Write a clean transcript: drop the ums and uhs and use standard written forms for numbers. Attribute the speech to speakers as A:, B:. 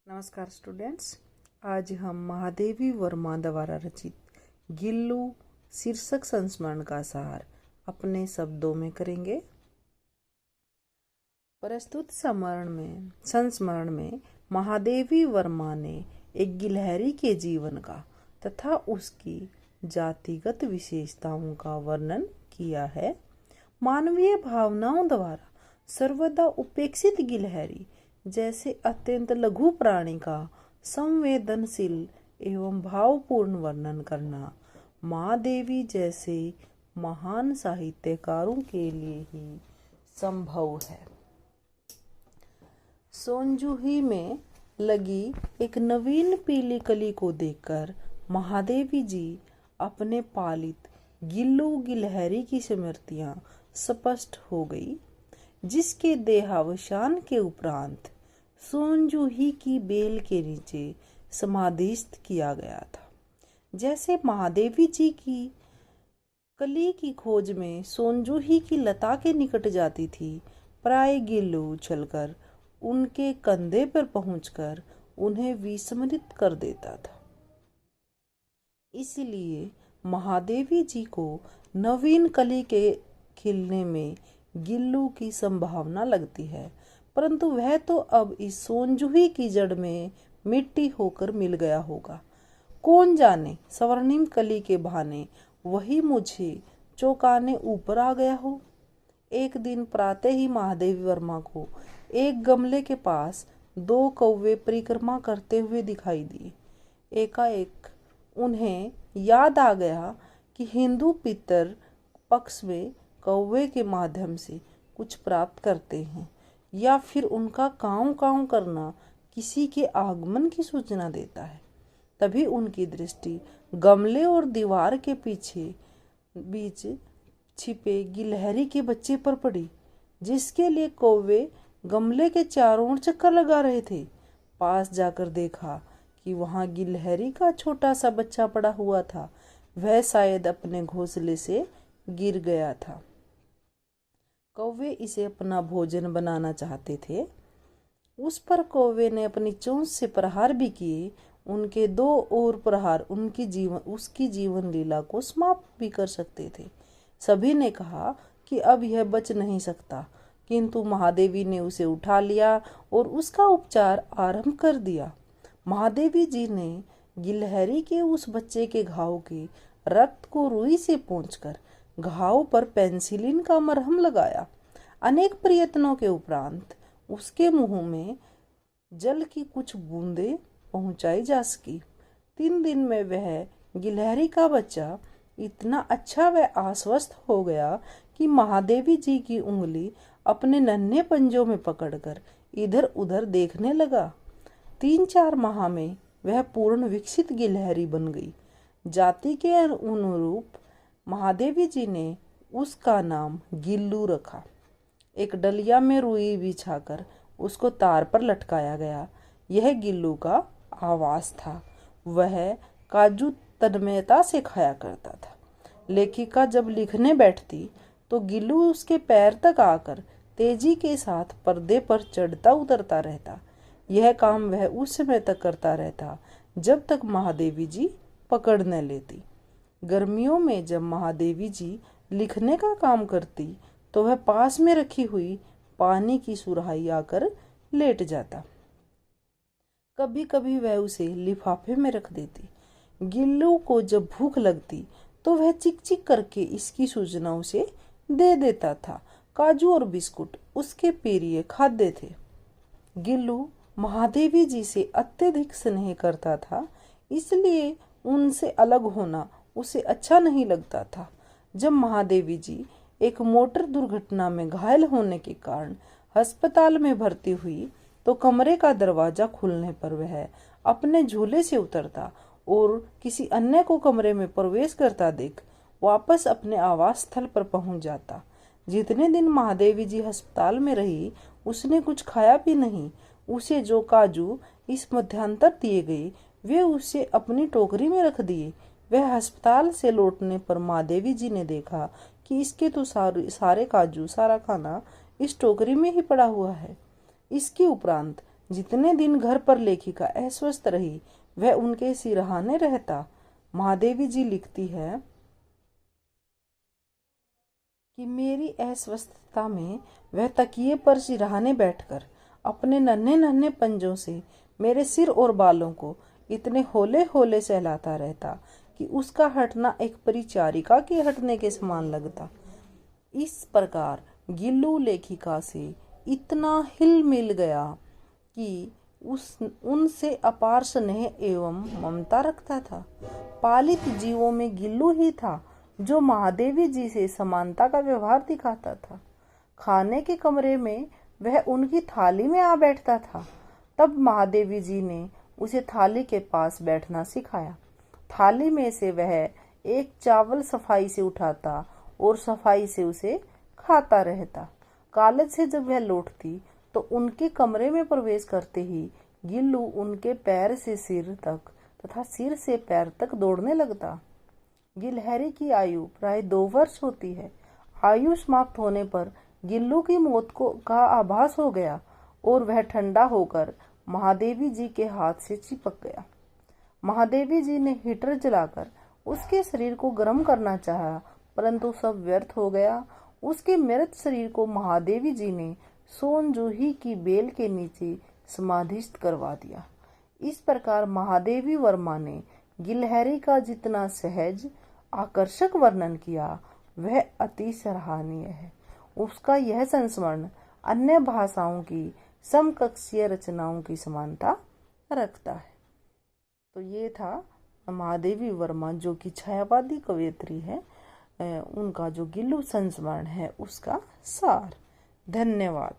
A: नमस्कार स्टूडेंट्स। आज हम महादेवी वर्मा द्वारा रचित गिल्लू शीर्षक संस्मरण का सार अपने शब्दों में करेंगे। प्रस्तुत संस्मरण में महादेवी वर्मा ने एक गिलहरी के जीवन का तथा उसकी जातिगत विशेषताओं का वर्णन किया है। मानवीय भावनाओं द्वारा सर्वदा उपेक्षित गिलहरी जैसे अत्यंत लघु प्राणी का संवेदनशील एवं भावपूर्ण वर्णन करना महादेवी जैसे महान साहित्यकारों के लिए ही संभव है। सोनजूही में लगी एक नवीन पीली कली को देखकर महादेवी जी अपने पालित गिल्लू गिलहरी की स्मृतियां स्पष्ट हो गई, जिसके देहावसान के उपरांत सोनजूही की बेल के नीचे समाधिस्थ किया गया था। जैसे महादेवी जी की कली की खोज में सोनजूही की लता के निकट जाती थी, प्राय गिल्लू उछलकर उनके कंधे पर पहुंचकर उन्हें विस्मृत कर देता था। इसलिए महादेवी जी को नवीन कली के खिलने में गिल्लू की संभावना लगती है, परंतु वह तो अब इस सोनजूही की जड़ में मिट्टी होकर मिल गया होगा। कौन जाने स्वर्णिम कली के बहाने वही मुझे चौंकाने ऊपर आ गया हो। एक दिन प्रातः ही महादेवी वर्मा को एक गमले के पास दो कौवे परिक्रमा करते हुए दिखाई दिए। एकाएक उन्हें याद आ गया कि हिंदू पितर पक्ष में कौवे के माध्यम से कुछ प्राप्त करते हैं, या फिर उनका काऊ काऊ करना किसी के आगमन की सूचना देता है। तभी उनकी दृष्टि गमले और दीवार के बीच छिपे गिलहरी के बच्चे पर पड़ी, जिसके लिए कौवे गमले के चारों ओर चक्कर लगा रहे थे। पास जाकर देखा कि वहां गिलहरी का छोटा सा बच्चा पड़ा हुआ था। वह शायद अपने घोंसले से गिर गया था। कौवे इसे अपना भोजन बनाना चाहते थे। उस पर कौवे ने अपनी चोंच से प्रहार भी किए। उनके दो और प्रहार उसकी जीवन लीला को समाप्त भी कर सकते थे। सभी ने कहा कि अब यह बच नहीं सकता, किंतु महादेवी ने उसे उठा लिया और उसका उपचार आरंभ कर दिया। महादेवी जी ने गिलहरी के उस बच्चे के घाव के रक्त को रुई से पोंछकर घाव पर पेंसिलिन का मरहम लगाया। अनेक प्रयत्नों के उपरांत उसके मुंह में जल की कुछ बूंदें पहुंचाई जा सकी। 3 दिन में वह गिलहरी का बच्चा इतना अच्छा व आश्वस्त हो गया कि महादेवी जी की उंगली अपने नन्हे पंजों में पकड़कर इधर उधर देखने लगा। 3-4 माह में वह पूर्ण विकसित गिलहरी बन गई। जाति के अनुरूप महादेवी जी ने उसका नाम गिल्लू रखा। एक डलिया में रुई बिछाकर उसको तार पर लटकाया गया। यह गिल्लू का आवास था। वह काजू तन्मयता से खाया करता था। लेखिका जब लिखने बैठती तो गिल्लू उसके पैर तक आकर तेजी के साथ पर्दे पर चढ़ता उतरता रहता। यह काम वह उस समय तक करता रहता जब तक महादेवी जी पकड़ न लेती। गर्मियों में जब महादेवी जी लिखने का काम करती तो वह पास में रखी हुई पानी की सुराही आकर लेट जाता। कभी कभी वह उसे लिफाफे में रख देती। गिल्लू को जब भूख लगती तो वह चिक चिक करके इसकी सूचना उसे दे देता था। काजू और बिस्कुट उसके प्रिय खाद्य थे। गिल्लू महादेवी जी से अत्यधिक स्नेह करता था, इसलिए उनसे अलग होना उसे अच्छा नहीं लगता था। जब महादेवी जी एक मोटर दुर्घटना में घायल होने के कारण अस्पताल में भर्ती हुई तो कमरे का दरवाजा खुलने पर वह अपने झूले से उतरता और किसी अन्य को कमरे में प्रवेश करता देख वापस अपने आवास स्थल पर पहुंच जाता। जितने दिन महादेवी जी अस्पताल में रही उसने कुछ खाया भी नहीं। उसे जो काजू इस मध्यांतर दिए गए वे उसे अपनी टोकरी में रख दिए। वह अस्पताल से लौटने पर महादेवी जी ने देखा कि इसके तो सारे काजू सारा खाना इस टोकरी में ही पड़ा हुआ है। इसके उपरांत जितने दिन घर पर लेखिका अस्वस्थ रही वह उनके सिरहाने रहता। महादेवी जी लिखती है कि मेरी अस्वस्थता में वह तकिए पर सिरहाने बैठकर अपने नन्हे नन्हे पंजों से मेरे सिर और बालों को इतने होले होले सहलाता रहता कि उसका हटना एक परिचारिका के हटने के समान लगता। इस प्रकार गिल्लू लेखिका से इतना हिल मिल गया कि उनसे अपार स्नेह एवं ममता रखता था। पालित जीवों में गिल्लू ही था जो महादेवी जी से समानता का व्यवहार दिखाता था। खाने के कमरे में वह उनकी थाली में आ बैठता था, तब महादेवी जी ने उसे थाली के पास बैठना सिखाया। थाली में से वह एक चावल सफाई से उठाता और सफाई से उसे खाता रहता। कॉलेज से जब वह लौटती तो उनके कमरे में प्रवेश करते ही गिल्लू उनके पैर से सिर तक तथा सिर से पैर तक दौड़ने लगता। गिलहरी की आयु प्राय 2 वर्ष होती है। आयु समाप्त होने पर गिल्लू की मौत का आभास हो गया और वह ठंडा होकर महादेवी जी के हाथ से चिपक गया। महादेवी जी ने हीटर जलाकर उसके शरीर को गर्म करना चाहा, परंतु सब व्यर्थ हो गया। उसके मृत शरीर को महादेवी जी ने सोनजूही की बेल के नीचे समाधिस्थ करवा दिया। इस प्रकार महादेवी वर्मा ने गिलहरी का जितना सहज आकर्षक वर्णन किया वह अति सराहनीय है। उसका यह संस्मरण अन्य भाषाओं की समकक्षीय रचनाओं की समानता रखता है। तो ये था महादेवी वर्मा जो कि छायावादी कवयित्री है, उनका जो गिल्लू संस्मरण है उसका सार। धन्यवाद।